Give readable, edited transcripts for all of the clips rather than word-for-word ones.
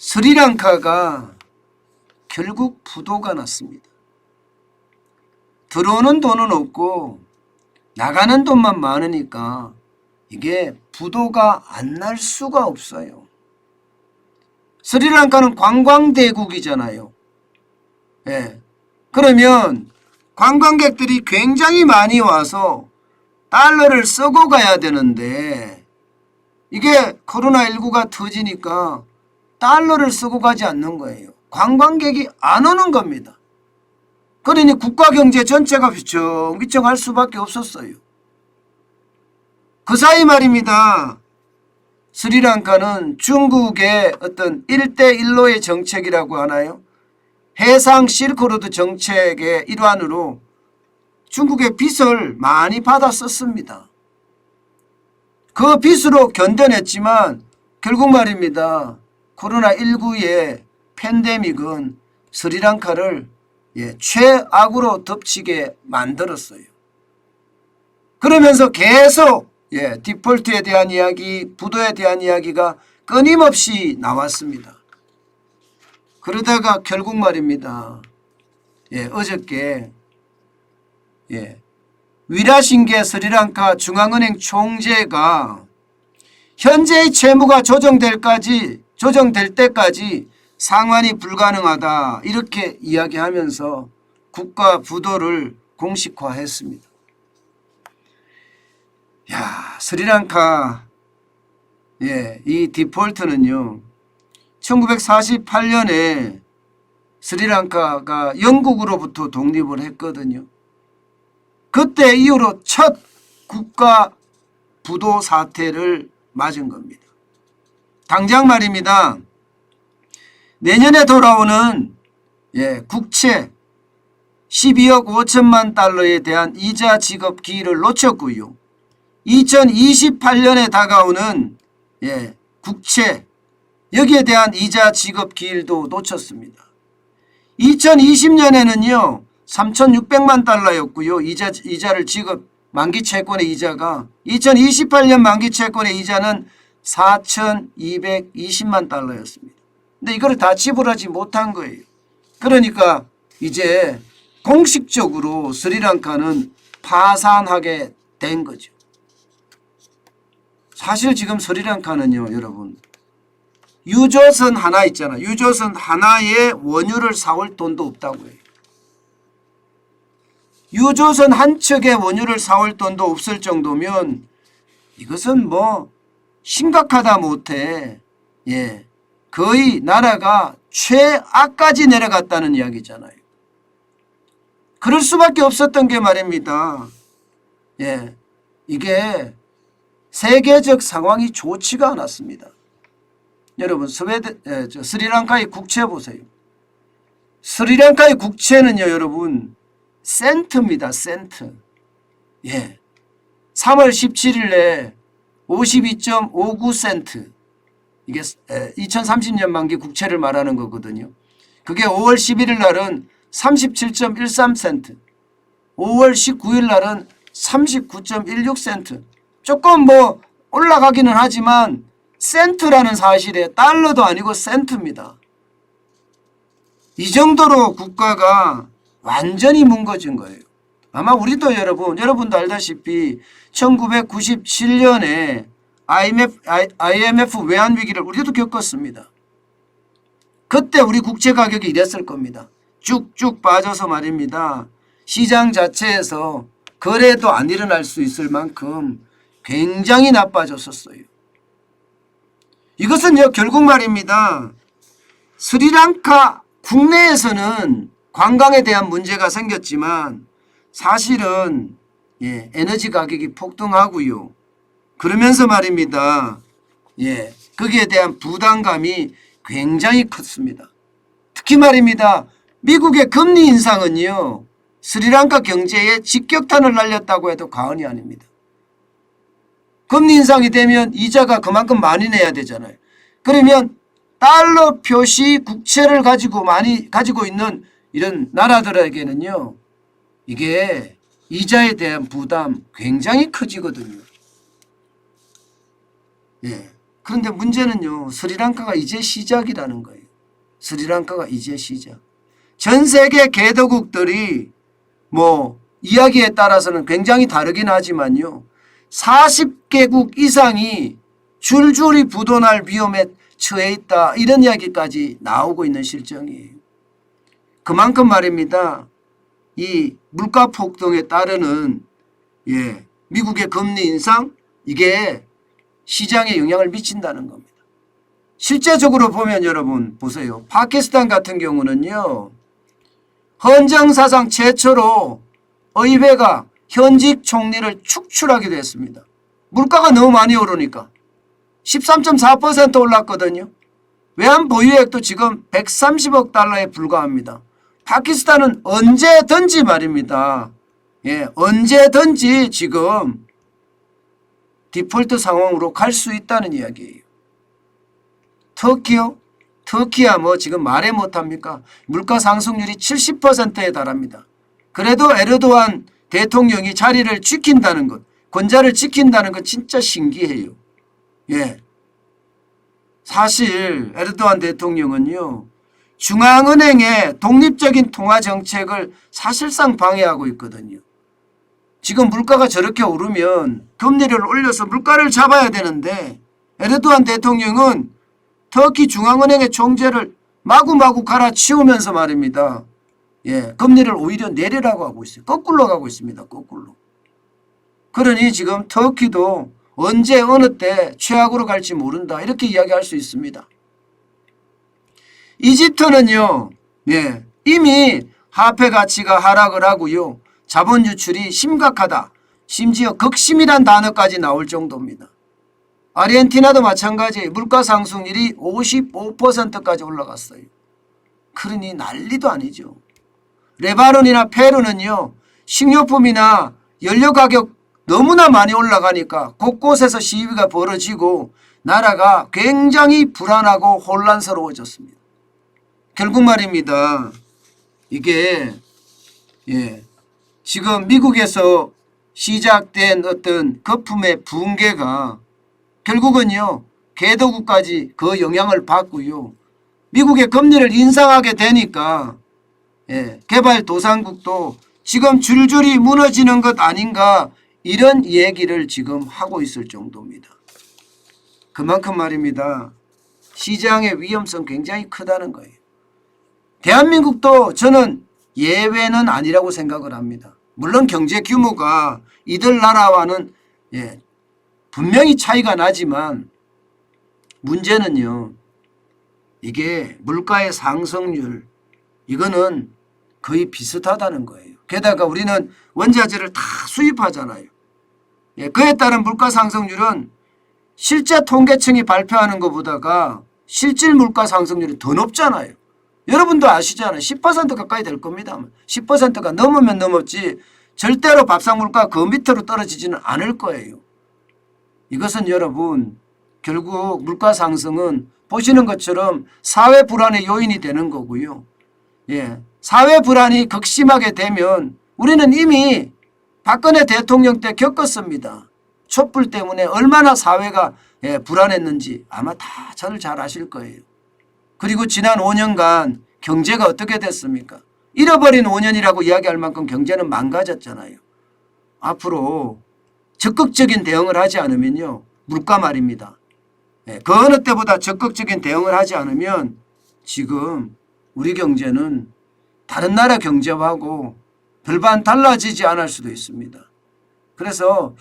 스리랑카가 결국 부도가 났습니다. 들어오는 돈은 없고 나가는 돈만 많으니까 이게 부도가 안 날 수가 없어요. 스리랑카는 관광대국이잖아요. 예. 그러면 관광객들이 굉장히 많이 와서 달러를 쓰고 가야 되는데 이게 코로나19가 터지니까 달러를 쓰고 가지 않는 거예요. 관광객이 안 오는 겁니다. 그러니 국가경제 전체가 휘청휘청할 수밖에 없었어요. 그 사이 말입니다. 스리랑카는 중국의 어떤 1대1로의 정책이라고 하나요? 해상 실크로드 정책의 일환으로 중국의 빚을 많이 받아 썼습니다. 그 빚으로 견뎌냈지만 결국 말입니다. 코로나19의 팬데믹은 스리랑카를 최악으로 덮치게 만들었어요. 그러면서 계속 디폴트에 대한 이야기, 부도에 대한 이야기가 끊임없이 나왔습니다. 그러다가 결국 말입니다. 어저께 위라싱게 스리랑카 중앙은행 총재가 현재의 채무가 조정될 때까지 상환이 불가능하다 이렇게 이야기하면서 국가 부도를 공식화했습니다. 스리랑카 이 디폴트는요 1948년에 스리랑카가 영국으로부터 독립을 했거든요. 그때 이후로 첫 국가 부도 사태를 맞은 겁니다. 당장 말입니다. 내년에 돌아오는 국채 12억 5천만 달러에 대한 이자 지급 기일을 놓쳤고요. 2028년에 다가오는 국채 여기에 대한 이자 지급 기일도 놓쳤습니다. 2020년에는요 3,600만 달러였고요. 이자를 지급 만기 채권의 이자가 2028년 만기 채권의 이자는 4,220만 달러였습니다. 근데 이걸 다 지불하지 못한 거예요. 그러니까 이제 공식적으로 스리랑카는 파산하게 된 거죠. 사실 지금 스리랑카는요 여러분 유조선 하나 있잖아. 유조선 하나에 원유를 사올 돈도 없다고 해요. 유조선 한 척의 원유를 사올 돈도 없을 정도면 이것은 뭐 심각하다 못해 거의 나라가 최악까지 내려갔다는 이야기잖아요. 그럴 수밖에 없었던 게 말입니다. 이게 세계적 상황이 좋지가 않았습니다. 여러분 스리랑카의 국채 보세요. 스리랑카의 국채는요 여러분 센트입니다. 센트. 3월 17일에 52.59센트 이게 2030년 만기 국채를 말하는 거거든요. 그게 5월 11일 날은 37.13센트 5월 19일 날은 39.16센트 조금 뭐 올라가기는 하지만 센트라는 사실에 달러도 아니고 센트입니다. 이 정도로 국가가 완전히 뭉거진 거예요. 아마 우리도 여러분도 알다시피 1997년에 IMF 외환위기를 우리도 겪었습니다. 그때 우리 국채 가격이 이랬을 겁니다. 쭉쭉 빠져서 말입니다. 시장 자체에서 거래도 안 일어날 수 있을 만큼 굉장히 나빠졌었어요. 이것은 결국 말입니다. 스리랑카 국내에서는 관광에 대한 문제가 생겼지만 사실은 에너지 가격이 폭등하고요. 그러면서 말입니다. 거기에 대한 부담감이 굉장히 컸습니다. 특히 말입니다. 미국의 금리 인상은요. 스리랑카 경제에 직격탄을 날렸다고 해도 과언이 아닙니다. 금리 인상이 되면 이자가 그만큼 많이 내야 되잖아요. 그러면 달러 표시 국채를 가지고 있는 이런 나라들에게는요. 이게 이자에 대한 부담 굉장히 커지거든요. 그런데 문제는요. 스리랑카가 이제 시작이라는 거예요. 스리랑카가 이제 시작. 전 세계 개도국들이 뭐 이야기에 따라서는 굉장히 다르긴 하지만요. 40개국 이상이 줄줄이 부도날 위험에 처해 있다. 이런 이야기까지 나오고 있는 실정이에요. 그만큼 말입니다. 이 물가 폭등에 따르는 미국의 금리 인상 이게 시장에 영향을 미친다는 겁니다. 실제적으로 보면 여러분 보세요. 파키스탄 같은 경우는요. 헌정사상 최초로 의회가 현직 총리를 축출하기도 했습니다. 물가가 너무 많이 오르니까 13.4% 올랐거든요. 외환 보유액도 지금 130억 달러에 불과합니다. 파키스탄은 언제든지 말입니다. 언제든지 지금 디폴트 상황으로 갈 수 있다는 이야기예요. 터키요? 터키야 뭐 지금 말해 못합니까? 물가 상승률이 70%에 달합니다. 그래도 에르도안 대통령이 자리를 지킨다는 것, 권좌를 지킨다는 것 진짜 신기해요. 사실 에르도안 대통령은요. 중앙은행의 독립적인 통화정책을 사실상 방해하고 있거든요. 지금 물가가 저렇게 오르면 금리를 올려서 물가를 잡아야 되는데 에르도안 대통령은 터키 중앙은행의 총재를 마구마구 갈아치우면서 말입니다. 금리를 오히려 내리라고 하고 있어요. 거꾸로 가고 있습니다. 거꾸로. 그러니 지금 터키도 언제 어느 때 최악으로 갈지 모른다. 이렇게 이야기할 수 있습니다. 이집트는요. 이미 화폐 가치가 하락을 하고요. 자본 유출이 심각하다. 심지어 극심이란 단어까지 나올 정도입니다. 아르헨티나도 마찬가지 물가 상승률이 55%까지 올라갔어요. 그러니 난리도 아니죠. 레바논이나 페루는요. 식료품이나 연료 가격 너무나 많이 올라가니까 곳곳에서 시위가 벌어지고 나라가 굉장히 불안하고 혼란스러워졌습니다. 결국 말입니다. 이게 지금 미국에서 시작된 어떤 거품의 붕괴가 결국은요. 개도국까지 그 영향을 받고요. 미국의 금리를 인상하게 되니까 개발도상국도 지금 줄줄이 무너지는 것 아닌가 이런 얘기를 지금 하고 있을 정도입니다. 그만큼 말입니다. 시장의 위험성 굉장히 크다는 거예요. 대한민국도 저는 예외는 아니라고 생각을 합니다. 물론 경제 규모가 이들 나라와는 분명히 차이가 나지만 문제는요. 이게 물가의 상승률 이거는 거의 비슷하다는 거예요. 게다가 우리는 원자재를 다 수입하잖아요. 그에 따른 물가 상승률은 실제 통계청이 발표하는 것보다가 실질 물가 상승률이 더 높잖아요. 여러분도 아시잖아요. 10% 가까이 될 겁니다. 10%가 넘으면 넘었지 절대로 밥상 물가 그 밑으로 떨어지지는 않을 거예요. 이것은 여러분 결국 물가 상승은 보시는 것처럼 사회 불안의 요인이 되는 거고요. 사회 불안이 극심하게 되면 우리는 이미 박근혜 대통령 때 겪었습니다. 촛불 때문에 얼마나 사회가 불안했는지 아마 다들 잘 아실 거예요. 그리고 지난 5년간 경제가 어떻게 됐습니까? 잃어버린 5년이라고 이야기할 만큼 경제는 망가졌잖아요. 앞으로 적극적인 대응을 하지 않으면요. 물가 말입니다. 그 어느 때보다 적극적인 대응을 하지 않으면 지금 우리 경제는 다른 나라 경제하고 별반 달라지지 않을 수도 있습니다. 그래서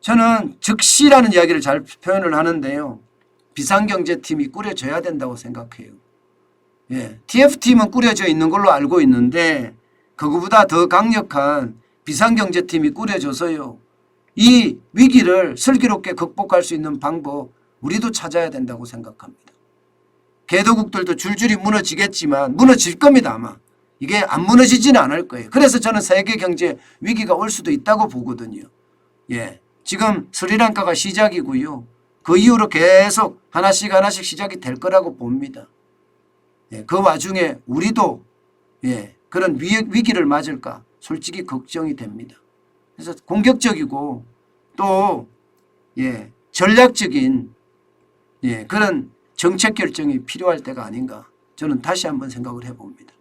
저는 즉시라는 이야기를 잘 표현을 하는데요. 비상경제팀이 꾸려져야 된다고 생각해요. TF팀은 꾸려져 있는 걸로 알고 있는데 그거보다 더 강력한 비상경제팀이 꾸려져서요. 이 위기를 슬기롭게 극복할 수 있는 방법 우리도 찾아야 된다고 생각합니다. 개도국들도 줄줄이 무너지겠지만 무너질 겁니다. 아마. 이게 안 무너지지는 않을 거예요. 그래서 저는 세계 경제 위기가 올 수도 있다고 보거든요. 지금 스리랑카가 시작이고요. 그 이후로 계속 하나씩 시작이 될 거라고 봅니다. 그 와중에 우리도 그런 위기를 맞을까 솔직히 걱정이 됩니다. 그래서 공격적이고 또 전략적인 예, 그런 정책 결정이 필요할 때가 아닌가 저는 다시 한번 생각을 해봅니다.